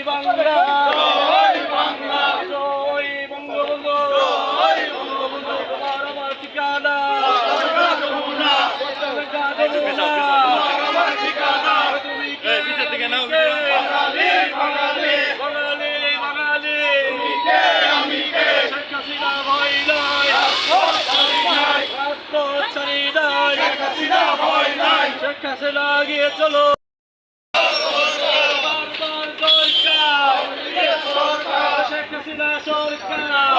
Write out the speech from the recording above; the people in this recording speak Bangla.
বাংলা জয় বাংলা জয় বঙ্গবন্ধু জয় বঙ্গবন্ধু তোমার আমার ঠিকানা যমুনা যমুনা আমার ঠিকানা তুমি কে বাঙালি বাঙালি বাঙালি বাঙালি তুমি কে আমি কে শেখ হাসিনা ভয় নাই রাজপথ নাই রাজপথ ছাড়ি নাই শেখ হাসিনা ভয় নাই শেখ হাসিনা এগিয়ে চলো বারবার সরকার সরকার শেখ হাসিনা সরকার